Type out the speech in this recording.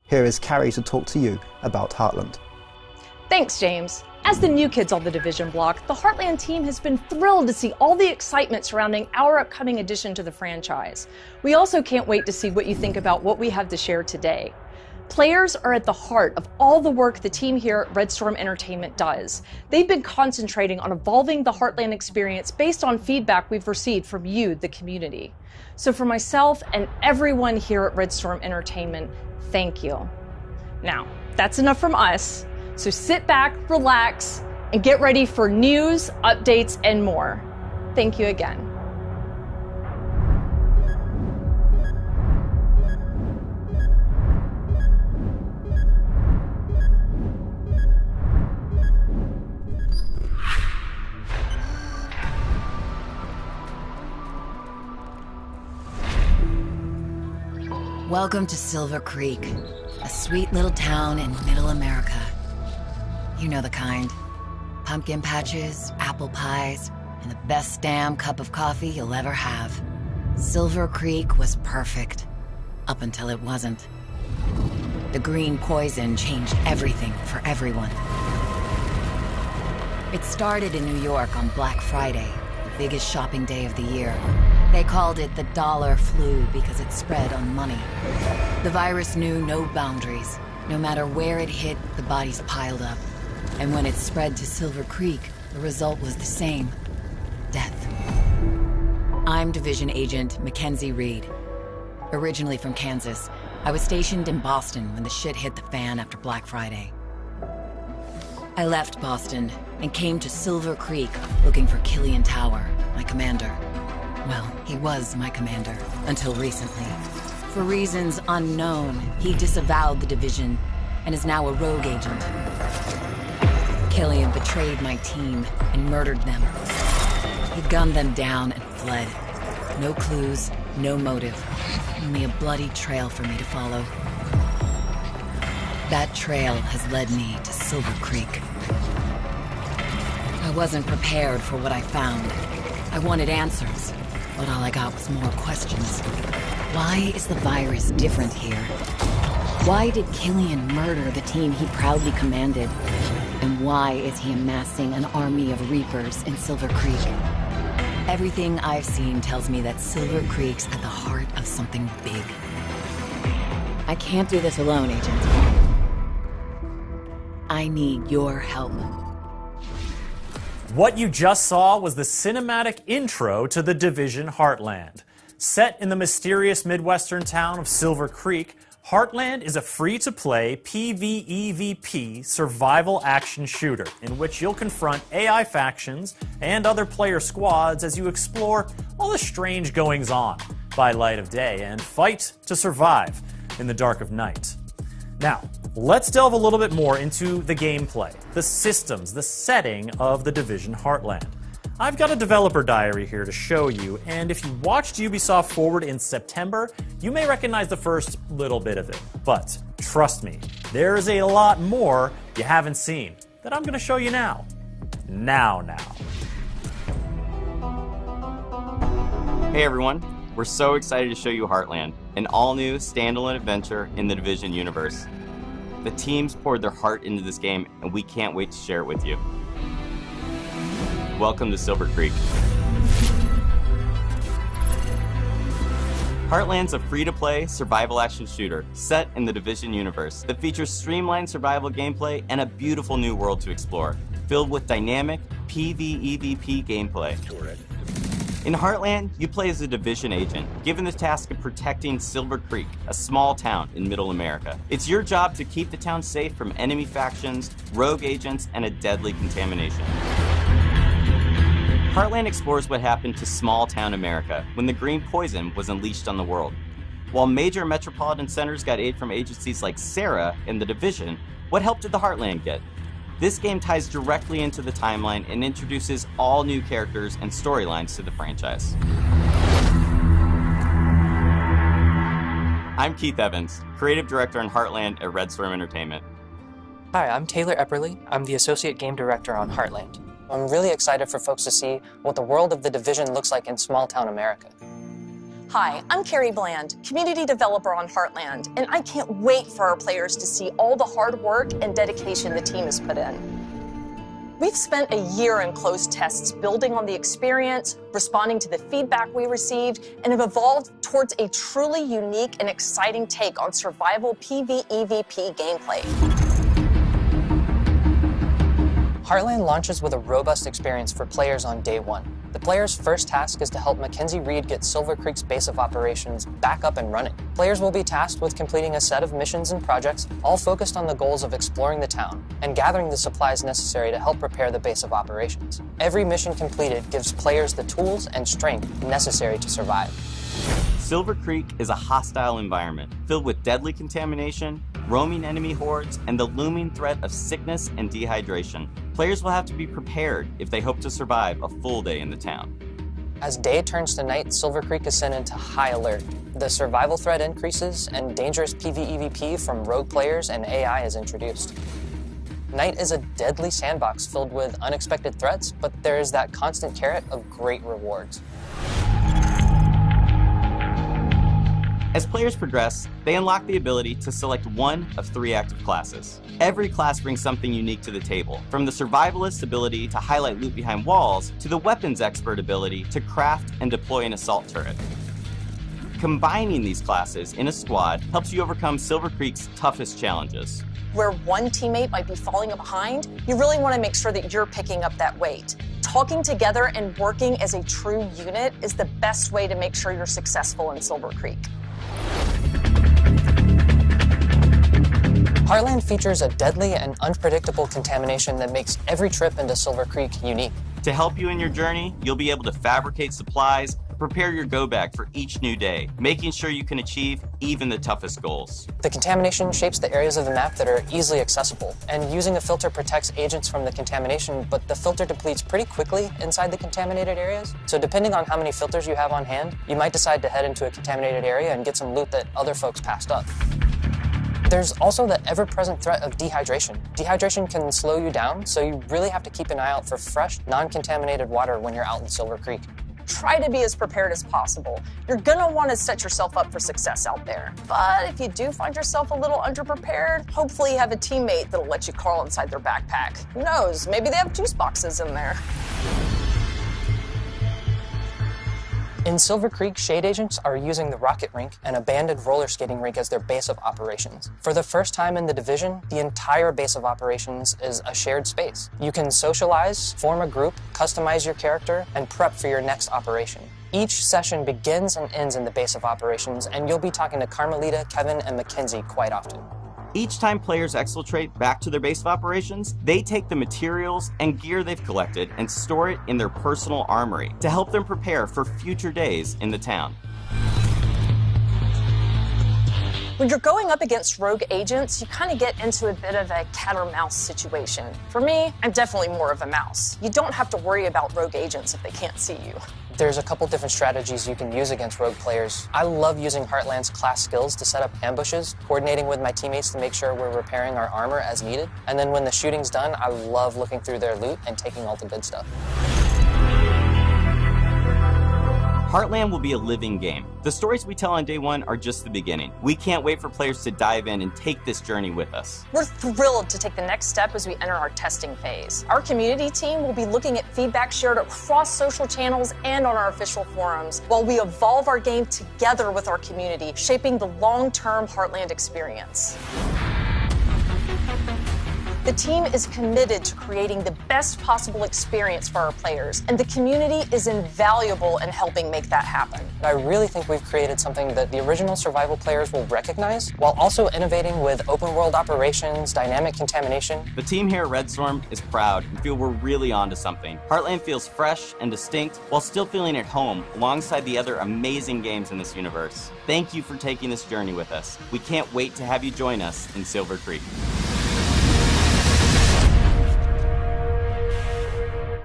Here is Carrie to talk to you about Heartland. Thanks, James. As the new kids on the Division block, the Heartland team has been thrilled to see all the excitement surrounding our upcoming addition to the franchise. We also can't wait to see what you think about what we have to share today. Players are at the heart of all the work the team here at Red Storm Entertainment does. They've been concentrating on evolving the Heartland experience based on feedback we've received from you, the community. So for myself and everyone here at Red Storm Entertainment, thank you. Now, that's enough from us. So sit back, relax, and get ready for news, updates, and more. Thank you again. Welcome to Silver Creek, a sweet little town in Middle America. You know the kind. Pumpkin patches, apple pies, and the best damn cup of coffee you'll ever have. Silver Creek was perfect, up until it wasn't. The green poison changed everything for everyone. It started in New York on Black Friday, the biggest shopping day of the year. They called it the dollar flu because it spread on money. The virus knew no boundaries. No matter where it hit, the bodies piled up. And when it spread to Silver Creek, the result was the same: death. I'm Division Agent Mackenzie Reed. Originally from Kansas, I was stationed in Boston when the shit hit the fan after Black Friday. I left Boston and came to Silver Creek looking for Killian Tower, my commander. Well, he was my commander, until recently. For reasons unknown, he disavowed the Division and is now a rogue agent. Killian betrayed my team and murdered them. He gunned them down and fled. No clues, no motive. Only a bloody trail for me to follow. That trail has led me to Silver Creek. I wasn't prepared for what I found. I wanted answers, but all I got was more questions. Why is the virus different here? Why did Killian murder the team he proudly commanded? And why is he amassing an army of Reapers in Silver Creek? Everything I've seen tells me that Silver Creek's at the heart of something big. I can't do this alone, Agent. I need your help. What you just saw was the cinematic intro to the Division Heartland. Set in the mysterious Midwestern town of Silver Creek, Heartland is a free-to-play PvEVP survival action shooter in which you'll confront AI factions and other player squads as you explore all the strange goings-on by light of day and fight to survive in the dark of night. Now, let's delve a little bit more into the gameplay, the systems, the setting of the Division Heartland. I've got a developer diary here to show you, and if you watched Ubisoft Forward in September, you may recognize the first little bit of it. But trust me, there is a lot more you haven't seen that I'm going to show you now. Now. Hey everyone, we're so excited to show you Heartland, an all-new standalone adventure in the Division universe. The teams poured their heart into this game, and we can't wait to share it with you. Welcome to Silver Creek. Heartland's a free-to-play survival action shooter set in the Division universe that features streamlined survival gameplay and a beautiful new world to explore, filled with dynamic PvEVP gameplay. In Heartland, you play as a Division agent, given the task of protecting Silver Creek, a small town in Middle America. It's your job to keep the town safe from enemy factions, rogue agents, and a deadly contamination. Heartland explores what happened to small-town America when the green poison was unleashed on the world. While major metropolitan centers got aid from agencies like SARA and the Division, what help did the Heartland get? This game ties directly into the timeline and introduces all new characters and storylines to the franchise. I'm Keith Evans, Creative Director on Heartland at Red Storm Entertainment. Hi, I'm Taylor Epperly. I'm the Associate Game Director on Heartland. I'm really excited for folks to see what the world of the Division looks like in small-town America. Hi, I'm Carrie Bland, community developer on Heartland, and I can't wait for our players to see all the hard work and dedication the team has put in. We've spent a year in closed tests building on the experience, responding to the feedback we received, and have evolved towards a truly unique and exciting take on survival PvEVP gameplay. Heartland launches with a robust experience for players on day one. The player's first task is to help Mackenzie Reed get Silver Creek's base of operations back up and running. Players will be tasked with completing a set of missions and projects, all focused on the goals of exploring the town and gathering the supplies necessary to help prepare the base of operations. Every mission completed gives players the tools and strength necessary to survive. Silver Creek is a hostile environment filled with deadly contamination, roaming enemy hordes, and the looming threat of sickness and dehydration. Players will have to be prepared if they hope to survive a full day in the town. As day turns to night, Silver Creek is sent into high alert. The survival threat increases, and dangerous PvEVP from rogue players and AI is introduced. Night is a deadly sandbox filled with unexpected threats, but there is that constant carrot of great rewards. As players progress, they unlock the ability to select one of 3 active classes. Every class brings something unique to the table, from the survivalist ability to highlight loot behind walls, to the weapons expert ability to craft and deploy an assault turret. Combining these classes in a squad helps you overcome Silver Creek's toughest challenges. Where one teammate might be falling behind, you really want to make sure that you're picking up that weight. Talking together and working as a true unit is the best way to make sure you're successful in Silver Creek. Heartland features a deadly and unpredictable contamination that makes every trip into Silver Creek unique. To help you in your journey, you'll be able to fabricate supplies, prepare your go bag for each new day, making sure you can achieve even the toughest goals. The contamination shapes the areas of the map that are easily accessible, and using a filter protects agents from the contamination, but the filter depletes pretty quickly inside the contaminated areas. So depending on how many filters you have on hand, you might decide to head into a contaminated area and get some loot that other folks passed up. There's also the ever-present threat of dehydration. Dehydration can slow you down, so you really have to keep an eye out for fresh, non-contaminated water when you're out in Silver Creek. Try to be as prepared as possible. You're gonna want to set yourself up for success out there. But if you do find yourself a little underprepared, hopefully you have a teammate that'll let you crawl inside their backpack. Who knows, maybe they have juice boxes in there. In Silver Creek, shade agents are using the rocket rink and abandoned roller skating rink as their base of operations. For the first time in the division, the entire base of operations is a shared space. You can socialize, form a group, customize your character, and prep for your next operation. Each session begins and ends in the base of operations, and you'll be talking to Carmelita, Kevin, and Mackenzie quite often. Each time players exfiltrate back to their base of operations, they take the materials and gear they've collected and store it in their personal armory to help them prepare for future days in the town. When you're going up against rogue agents, you kind of get into a bit of a cat or mouse situation. For me, I'm definitely more of a mouse. You don't have to worry about rogue agents if they can't see you. There's a couple different strategies you can use against rogue players. I love using Heartland's class skills to set up ambushes, coordinating with my teammates to make sure we're repairing our armor as needed. And then when the shooting's done, I love looking through their loot and taking all the good stuff. Heartland will be a living game. The stories we tell on day one are just the beginning. We can't wait for players to dive in and take this journey with us. We're thrilled to take the next step as we enter our testing phase. Our community team will be looking at feedback shared across social channels and on our official forums, while we evolve our game together with our community, shaping the long-term Heartland experience. The team is committed to creating the best possible experience for our players, and the community is invaluable in helping make that happen. I really think we've created something that the original survival players will recognize, while also innovating with open world operations, dynamic contamination. The team here at Red Storm is proud and feel we're really onto something. Heartland feels fresh and distinct while still feeling at home alongside the other amazing games in this universe. Thank you for taking this journey with us. We can't wait to have you join us in Silver Creek.